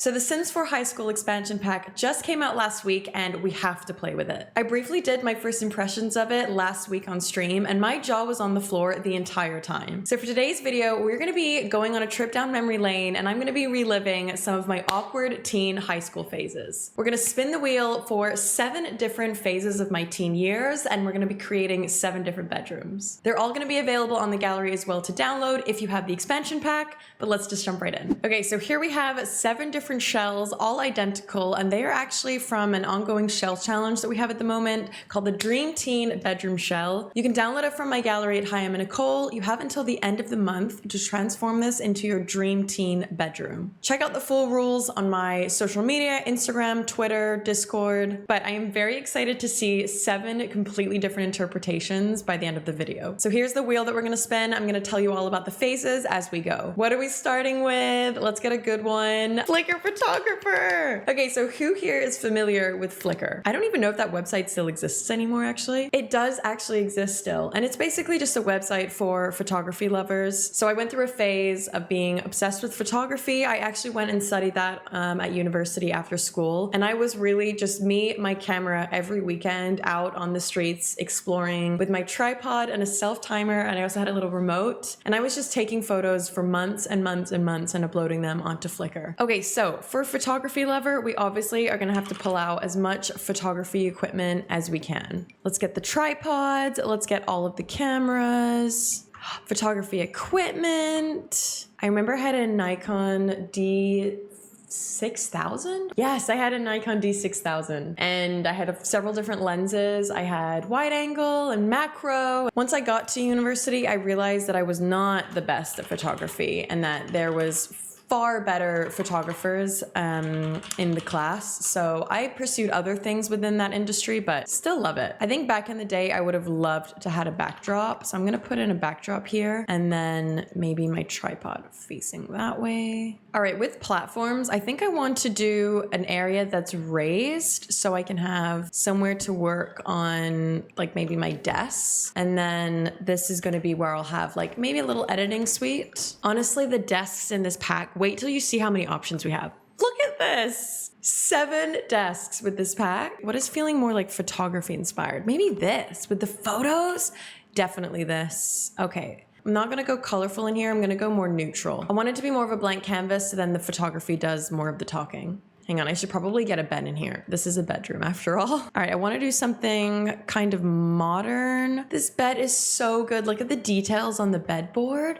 So the Sims 4 High School expansion pack just came out last week and we have to play with it. I briefly did my first impressions of it last week on stream and my jaw was on the floor the entire time. So for today's video, we're gonna be going on a trip down memory lane and I'm gonna be reliving some of my awkward teen high school phases. We're gonna spin the wheel for 7 different phases of my teen years and we're gonna be creating 7 different bedrooms. They're all gonna be available on the gallery as well to download if you have the expansion pack, but let's just jump right in. Okay, so here we have 7 different shells, all identical, and they are actually from an ongoing shell challenge that we have at the moment called the Dream Teen Bedroom Shell. You can download it from my gallery at hiemmanicole. You have until the end of the month to transform this into your Dream Teen bedroom. Check out the full rules on my social media, Instagram, Twitter, Discord, but I am very excited to see 7 completely different interpretations by the end of the video. So here's the wheel that we're gonna spin. I'm gonna tell you all about the phases as we go. What are we starting with? Let's get a good one. Flickr photographer. Okay, so who here is familiar with Flickr? I don't even know if that website still exists anymore, actually. It does actually exist still, and it's basically just a website for photography lovers. So I went through a phase of being obsessed with photography. I actually went and studied that at university after school, and I was really just me, my camera, every weekend out on the streets exploring with my tripod and a self-timer, and I also had a little remote, and I was just taking photos for months and months and months and uploading them onto Flickr. Okay, so for a photography lover, we obviously are gonna have to pull out as much photography equipment as we can. Let's get the tripods, let's get all of the cameras, photography equipment. I remember I had a Nikon D6000? Yes, I had a Nikon D6000 and I had several different lenses. I had wide angle and macro. Once I got to university, I realized that I was not the best at photography and that there was far better photographers in the class. So I pursued other things within that industry, but still love it. I think back in the day, I would have loved to had a backdrop. So I'm gonna put in a backdrop here and then maybe my tripod facing that way. All right, with platforms, I think I want to do an area that's raised so I can have somewhere to work on, like maybe my desk. And then this is gonna be where I'll have like maybe a little editing suite. Honestly, the desks in this pack, wait till you see how many options we have. Look at this. 7 desks with this pack. What is feeling more like photography inspired? Maybe this with the photos? Definitely this. Okay. I'm not gonna go colorful in here. I'm gonna go more neutral. I want it to be more of a blank canvas so then the photography does more of the talking. Hang on, I should probably get a bed in here. This is a bedroom after all. All right, I wanna do something kind of modern. This bed is so good. Look at the details on the bedboard.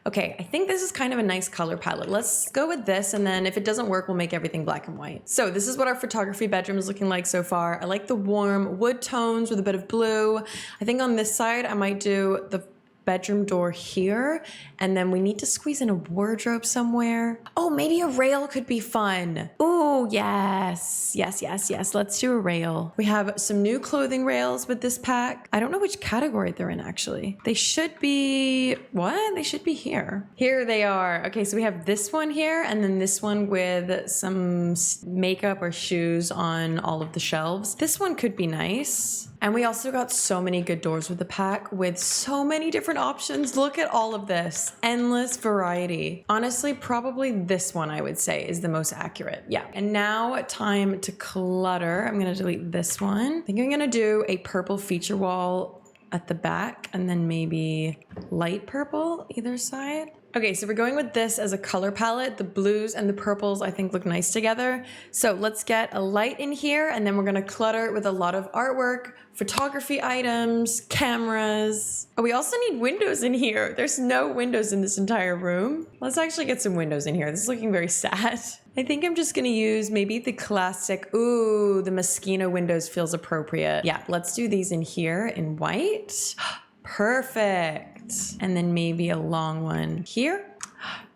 Okay, I think this is kind of a nice color palette. Let's go with this, and then if it doesn't work, we'll make everything black and white. So this is what our photography bedroom is looking like so far. I like the warm wood tones with a bit of blue. I think on this side, I might do the bedroom door here, and then we need to squeeze in a wardrobe somewhere. Oh, maybe a rail could be fun. Oh, yes. Yes, yes, yes. Let's do a rail. We have some new clothing rails with this pack. I don't know which category they're in, actually. They should be, what? They should be here. Here they are. Okay, so we have this one here, and then this one with some makeup or shoes on all of the shelves. This one could be nice. And we also got so many good doors with the pack with so many different options. Look at all of this. Endless variety. Honestly, probably this one I would say is the most accurate. Yeah. And now time to clutter. I'm going to delete this one. I think I'm going to do a purple feature wall at the back and then maybe light purple either side. Okay, so we're going with this as a color palette. The blues and the purples I think look nice together. So let's get a light in here and then we're gonna clutter it with a lot of artwork, photography items, cameras. Oh, we also need windows in here. There's no windows in this entire room. Let's actually get some windows in here. This is looking very sad. I think I'm just gonna use maybe the classic, ooh, the Moschino windows feels appropriate. Yeah, let's do these in here in white. Perfect. And then maybe a long one here.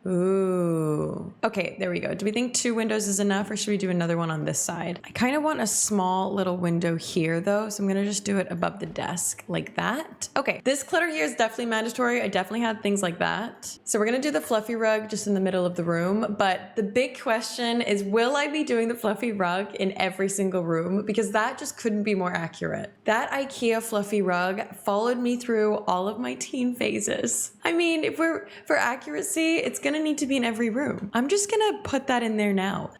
Ooh. Okay, there we go. Do we think 2 windows is enough or should we do another one on this side? I kind of want a small little window here though, so I'm gonna just do it above the desk like that. Okay, this clutter here is definitely mandatory. I definitely had things like that. So we're gonna do the fluffy rug just in the middle of the room, but the big question is, will I be doing the fluffy rug in every single room? Because that just couldn't be more accurate. That IKEA fluffy rug followed me through all of my teen phases. I mean, if we're for accuracy, it's gonna gonna need to be in every room. I'm just gonna put that in there now.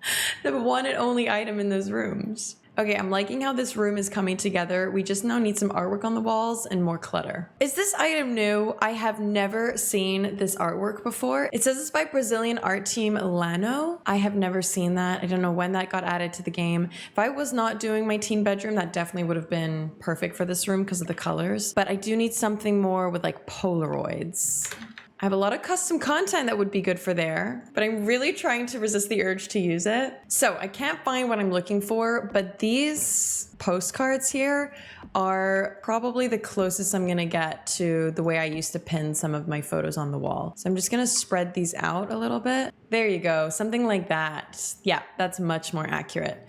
The one and only item in those rooms. Okay, I'm liking how this room is coming together. We just now need some artwork on the walls and more clutter. Is this item new? I have never seen this artwork before. It says it's by Brazilian art team Lano. I have never seen that. I don't know when that got added to the game. If I was not doing my teen bedroom, that definitely would have been perfect for this room because of the colors. But I do need something more with like Polaroids. I have a lot of custom content that would be good for there, but I'm really trying to resist the urge to use it. So I can't find what I'm looking for, but these postcards here are probably the closest I'm gonna get to the way I used to pin some of my photos on the wall. So I'm just gonna spread these out a little bit. There you go, something like that. Yeah, that's much more accurate.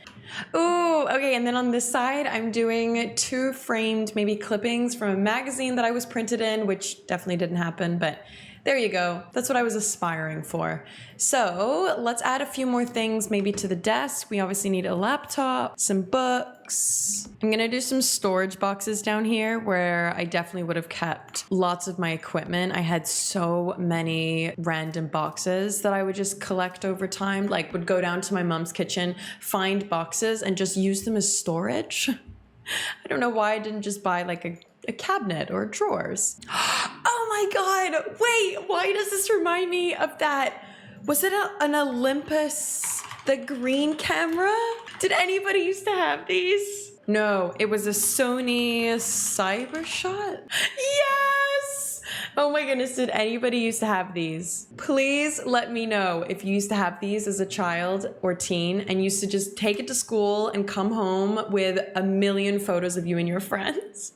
Ooh, okay, and then on this side, I'm doing 2 framed maybe clippings from a magazine that I was printed in, which definitely didn't happen, but there you go. That's what I was aspiring for. So let's add a few more things maybe to the desk. We obviously need a laptop, some books. I'm gonna do some storage boxes down here where I definitely would have kept lots of my equipment. I had so many random boxes that I would just collect over time, like would go down to my mom's kitchen, find boxes and just use them as storage. I don't know why I didn't just buy like a cabinet or drawers. Oh my God, wait, why does this remind me of that? Was it an Olympus, the green camera? Did anybody used to have these? No, it was a Sony Cybershot. Yes! Oh my goodness, did anybody used to have these? Please let me know if you used to have these as a child or teen and used to just take it to school and come home with a million photos of you and your friends.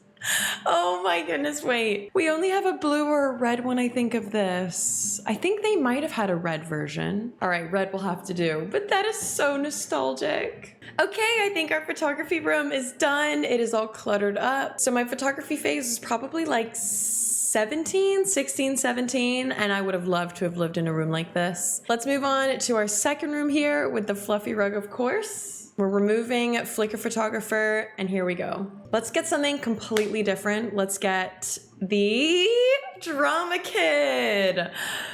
Oh my goodness, wait. We only have a blue or a red when I think of this. I think they might have had a red version. All right, red will have to do, but that is so nostalgic. Okay, I think our photography room is done. It is all cluttered up. So my photography phase is probably like 16, 17, and I would have loved to have lived in a room like this. Let's move on to our second room here with the fluffy rug, of course. We're removing Flickr Photographer, and here we go. Let's get something completely different. Let's get the Drama Kid.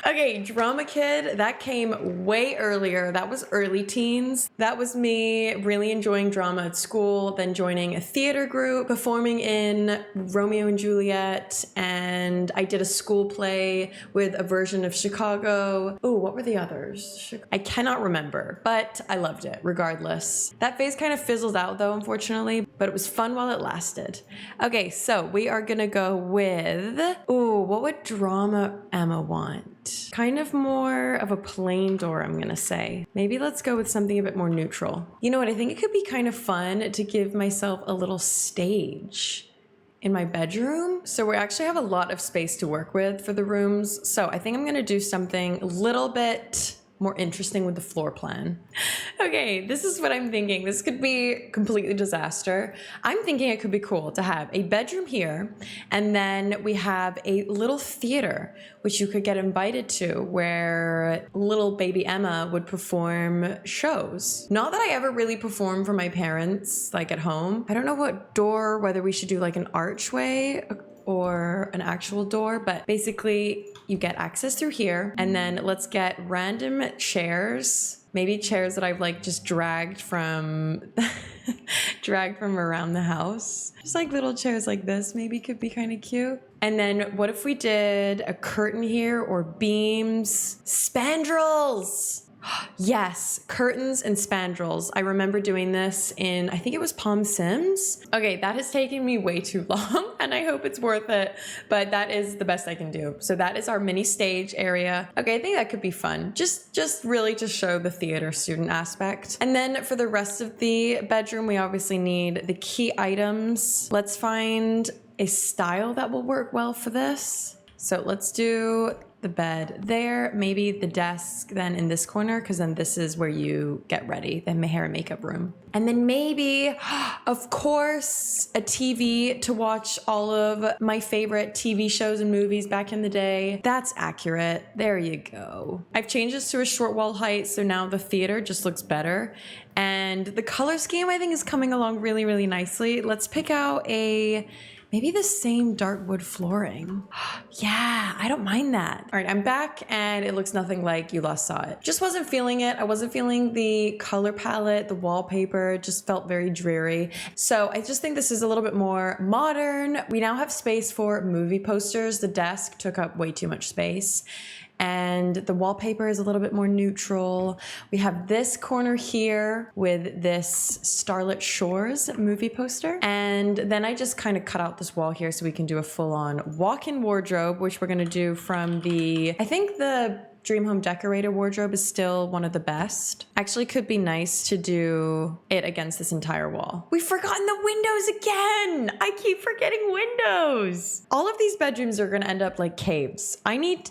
Okay, Drama Kid, that came way earlier. That was early teens. That was me really enjoying drama at school, then joining a theater group, performing in Romeo and Juliet, and I did a school play with a version of Chicago. Oh, what were the others? I cannot remember, but I loved it regardless. That phase kind of fizzled out though, unfortunately, but it was fun while it lasted. Okay, so we are gonna go with, ooh, what would Drama Emma want? Kind of more of a plain door, I'm gonna say. Maybe let's go with something a bit more neutral. You know what, I think it could be kind of fun to give myself a little stage in my bedroom. So we actually have a lot of space to work with for the rooms. So I think I'm gonna do something a little bit more interesting with the floor plan. Okay, this is what I'm thinking. This could be completely disaster. I'm thinking it could be cool to have a bedroom here, and then we have a little theater, which you could get invited to, where little baby Emma would perform shows. Not that I ever really performed for my parents, like at home. I don't know what door, whether we should do like an archway or an actual door, but basically you get access through here, and then let's get random chairs, maybe chairs that I've like just dragged from around the house. Just like little chairs like this maybe could be kind of cute. And then what if we did a curtain here or beams, spandrels? Yes, curtains and spandrels. I remember doing this in, I think it was Palm Sims. Okay, that has taken me way too long and I hope it's worth it, but that is the best I can do. So that is our mini stage area. Okay, I think that could be fun. Just really to show the theater student aspect. And then for the rest of the bedroom, we obviously need the key items. Let's find a style that will work well for this. So let's do the bed there, maybe the desk then in this corner, because then this is where you get ready, the hair and makeup room. And then maybe, of course, a TV to watch all of my favorite TV shows and movies back in the day. That's accurate. There you go. I've changed this to a short wall height, so now the theater just looks better. And the color scheme I think is coming along really, really nicely. Let's pick out a Maybe the same dark wood flooring. Yeah, I don't mind that. All right, I'm back and it looks nothing like you last saw it. Just wasn't feeling it. I wasn't feeling the color palette, the wallpaper, just felt very dreary. So I just think this is a little bit more modern. We now have space for movie posters. The desk took up way too much space. And the wallpaper is a little bit more neutral. We have this corner here with this Starlit Shores movie poster. And then I just kind of cut out this wall here so we can do a full-on walk-in wardrobe, which we're gonna do from the, I think the Dream Home Decorator wardrobe is still one of the best. Actually, could be nice to do it against this entire wall. We've forgotten the windows again. I keep forgetting windows. All of these bedrooms are gonna end up like caves. I need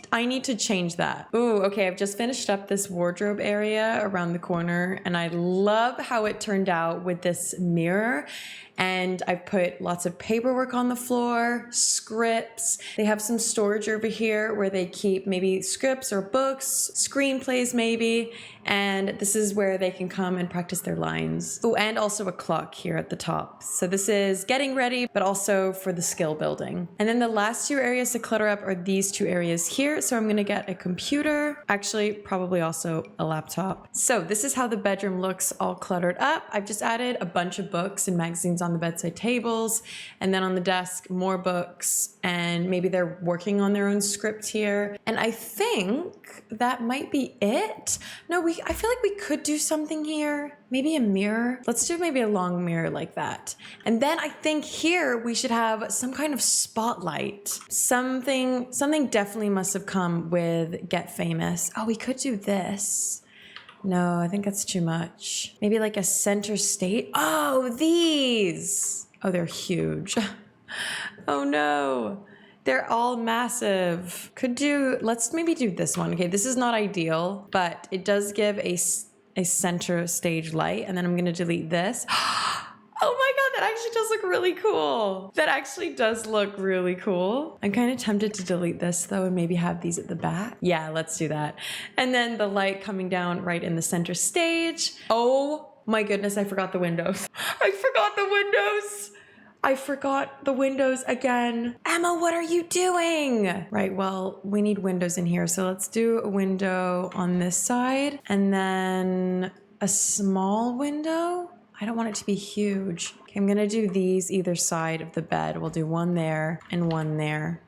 to change that. Ooh, okay, I've just finished up this wardrobe area around the corner and I love how it turned out with this mirror. And I've put lots of paperwork on the floor, scripts. They have some storage over here where they keep maybe scripts or books, screenplays maybe. And this is where they can come and practice their lines. Oh, and also a clock here at the top. So this is getting ready, but also for the skill building. And then the last two areas to clutter up are these two areas here. So I'm gonna get a computer, actually probably also a laptop. So this is how the bedroom looks all cluttered up. I've just added a bunch of books and magazines on the bedside tables. And then on the desk, more books. And maybe they're working on their own script here. And I think that might be it. No, I feel like we could do something here. Maybe a mirror. Let's do maybe a long mirror like that. And then I think here we should have some kind of spotlight. Something definitely must have come with Get Famous. Oh, we could do this. No, I think that's too much. Maybe like a center stage. Oh, these. Oh, they're huge. Oh no. They're all massive. Let's maybe do this one. Okay, this is not ideal, but it does give a center stage light. And then I'm gonna delete this. Oh my God, that actually does look really cool. That actually does look really cool. I'm kind of tempted to delete this though and maybe have these at the back. Yeah, let's do that. And then the light coming down right in the center stage. Oh my goodness, I forgot the windows. I forgot the windows. I forgot the windows again. Emma, what are you doing? Right, well, we need windows in here. So let's do a window on this side and then a small window. I don't want it to be huge. Okay, I'm gonna do these either side of the bed. We'll do one there and one there.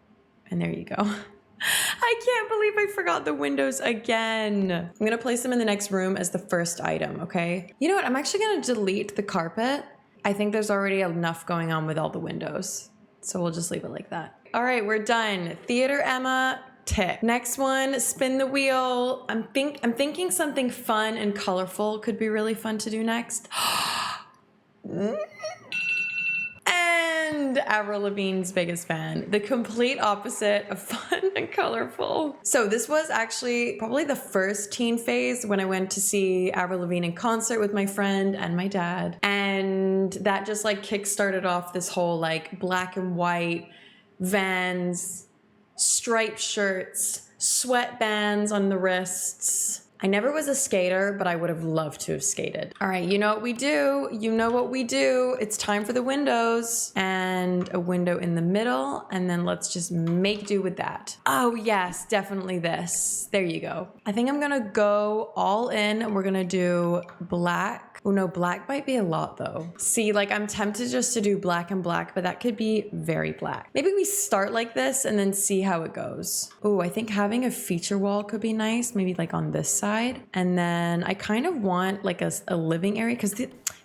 And there you go. I can't believe I forgot the windows again. I'm gonna place them in the next room as the first item, okay? You know what, I'm actually gonna delete the carpet. I think there's already enough going on with all the windows. So we'll just leave it like that. All right, we're done. Theater Emma, tick. Next one, spin the wheel. I'm thinking something fun and colorful could be really fun to do next. And Avril Lavigne's biggest fan. The complete opposite of fun and colorful. So this was actually probably the first teen phase when I went to see Avril Lavigne in concert with my friend and my dad. And that just like kick-started off this whole like black and white Vans, striped shirts, sweatbands on the wrists. I never was a skater, but I would have loved to have skated. All right, you know what we do. You know what we do. It's time for the windows and a window in the middle. And then let's just make do with that. Oh yes, definitely this. There you go. I think I'm gonna go all in. We're gonna do black. Oh no, black might be a lot though. See, like I'm tempted just to do black and black, but that could be very black. Maybe we start like this and then see how it goes. Oh, I think having a feature wall could be nice. Maybe like on this side. And then I kind of want like a living area because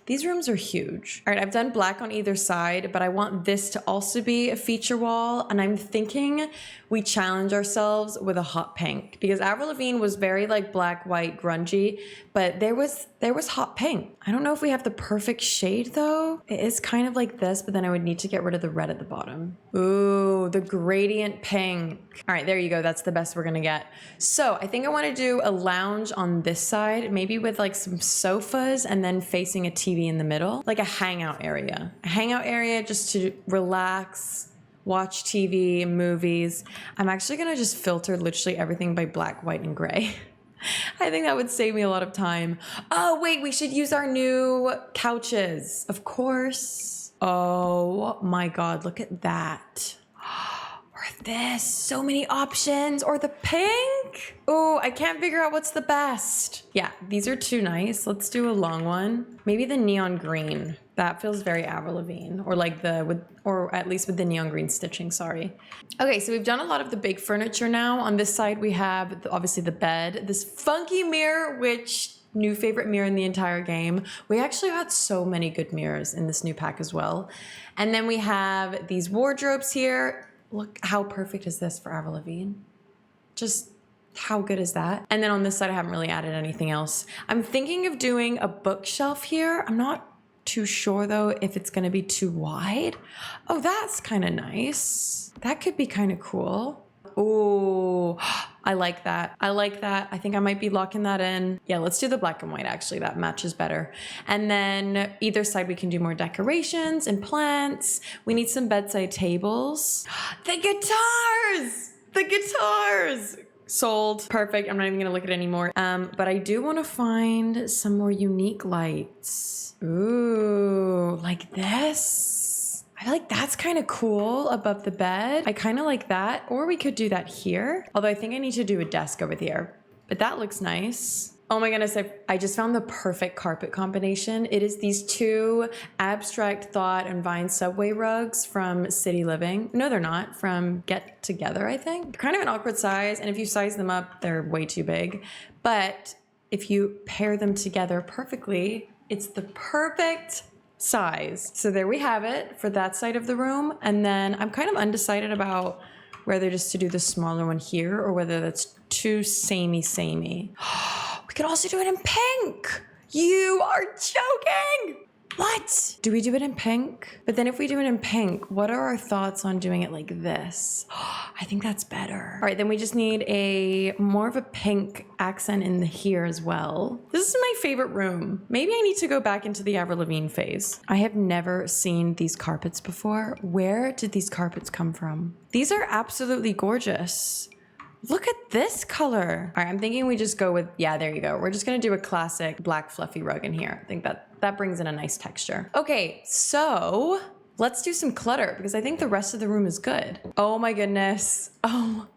these rooms are huge. All right, I've done black on either side, but I want this to also be a feature wall. And I'm thinking we challenge ourselves with a hot pink because Avril Lavigne was very like black, white, grungy, but there was hot pink. I don't know if we have the perfect shade though. It is kind of like this, but then I would need to get rid of the red at the bottom. Ooh, the gradient pink. All right, there you go. That's the best we're gonna get. So I think I wanna do a lounge on this side, maybe with like some sofas and then facing a TV in the middle, like a hangout area. A hangout area just to relax, watch TV, movies. I'm actually gonna just filter literally everything by black, white, and gray. I think that would save me a lot of time. Oh wait, we should use our new couches. Of course. Oh my God, look at that. Or this, so many options, or the pink. Oh, I can't figure out what's the best. Yeah, these are too nice. Let's do a long one. Maybe the neon green. That feels very Avril Lavigne, or like or at least with the neon green stitching, sorry. Okay, so we've done a lot of the big furniture now. On this side, we have obviously the bed, this funky mirror, which new favorite mirror in the entire game. We actually got so many good mirrors in this new pack as well. And then we have these wardrobes here. Look, how perfect is this for Avril Lavigne? Just how good is that? And then on this side, I haven't really added anything else. I'm thinking of doing a bookshelf here. I'm not too sure though if it's gonna be too wide. Oh, that's kind of nice. That could be kind of cool. Oh, I like that. I like that. I think I might be locking that in. Yeah, let's do the black and white actually. That matches better. And then either side we can do more decorations and plants. We need some bedside tables. The guitars! The guitars! Sold. Perfect. I'm not even gonna look at it anymore. But I do want to find some more unique lights. Ooh, like this. I feel like that's kind of cool above the bed. I kind of like that. Or we could do that here. Although I think I need to do a desk over there. But that looks nice. Oh my goodness, I just found the perfect carpet combination. It is these two abstract thought and vine subway rugs from City Living. No, they're not. From Get Together, I think. They're kind of an awkward size. And if you size them up, they're way too big. But if you pair them together perfectly, it's the perfect size. So there we have it for that side of the room. And then I'm kind of undecided about whether just to do the smaller one here or whether that's too samey. We could also do it in pink. You are joking. What? Do we do it in pink? But then if we do it in pink, what are our thoughts on doing it like this? I think that's better. All right, then we just need a more of a pink accent in the here as well. This is my favorite room. Maybe I need to go back into the Avril Lavigne phase. I have never seen these carpets before. Where did these carpets come from? These are absolutely gorgeous. Look at this color. All right, I'm thinking we just go with, yeah, there you go. We're just gonna do a classic black fluffy rug in here. I think that brings in a nice texture. Okay, so let's do some clutter because I think the rest of the room is good. Oh my goodness. Oh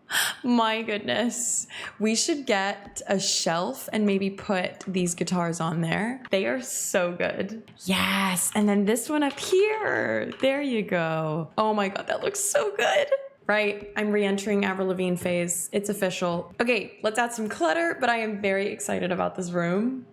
my goodness. We should get a shelf and maybe put these guitars on there. They are so good. Yes, and then this one up here. There you go. Oh my God, that looks so good. Right, I'm re-entering Avril Lavigne phase. It's official. Okay, let's add some clutter, but I am very excited about this room.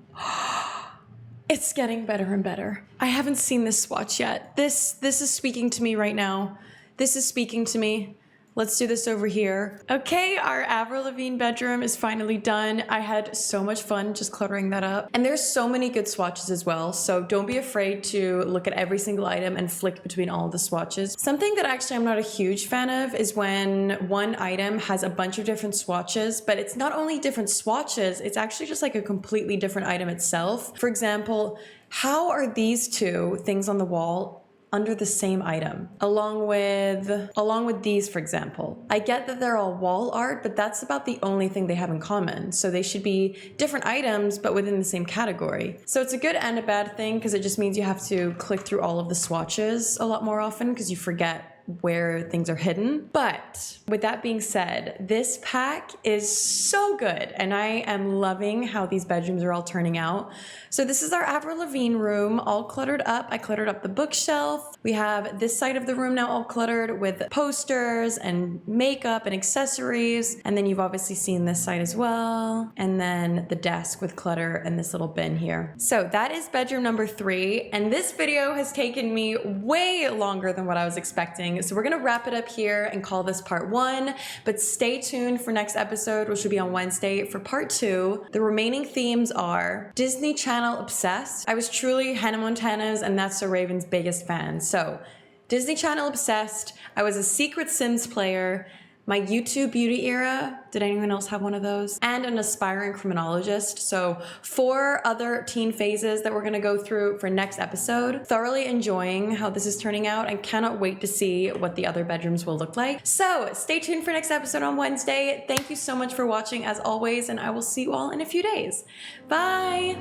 It's getting better and better. I haven't seen this swatch yet. This is speaking to me right now. This is speaking to me. Let's do this over here. Okay, our Avril Lavigne bedroom is finally done. I had so much fun just cluttering that up. And there's so many good swatches as well, so don't be afraid to look at every single item and flick between all of the swatches. Something that actually I'm not a huge fan of is when one item has a bunch of different swatches, but it's not only different swatches, it's actually just like a completely different item itself. For example, how are these two things on the wall under the same item, along with these, for example? I get that they're all wall art, but that's about the only thing they have in common. So they should be different items, but within the same category. So it's a good and a bad thing because it just means you have to click through all of the swatches a lot more often because you forget where things are hidden. But with that being said, this pack is so good and I am loving how these bedrooms are all turning out. So this is our Avril Lavigne room, all cluttered up. I cluttered up the bookshelf. We have this side of the room now all cluttered with posters and makeup and accessories. And then you've obviously seen this side as well. And then the desk with clutter and this little bin here. So that is bedroom number 3. And this video has taken me way longer than what I was expecting. So we're gonna wrap it up here and call this part 1, but stay tuned for next episode, which will be on Wednesday, for part 2. The remaining themes are Disney Channel obsessed. I was truly Hannah Montana's and That's So Raven's biggest fan. So Disney Channel obsessed. I was a secret Sims player. My YouTube beauty era, did anyone else have one of those? And an aspiring criminologist. So 4 other teen phases that we're gonna go through for next episode. Thoroughly enjoying how this is turning out and cannot wait to see what the other bedrooms will look like. So stay tuned for next episode on Wednesday. Thank you so much for watching as always, and I will see you all in a few days. Bye.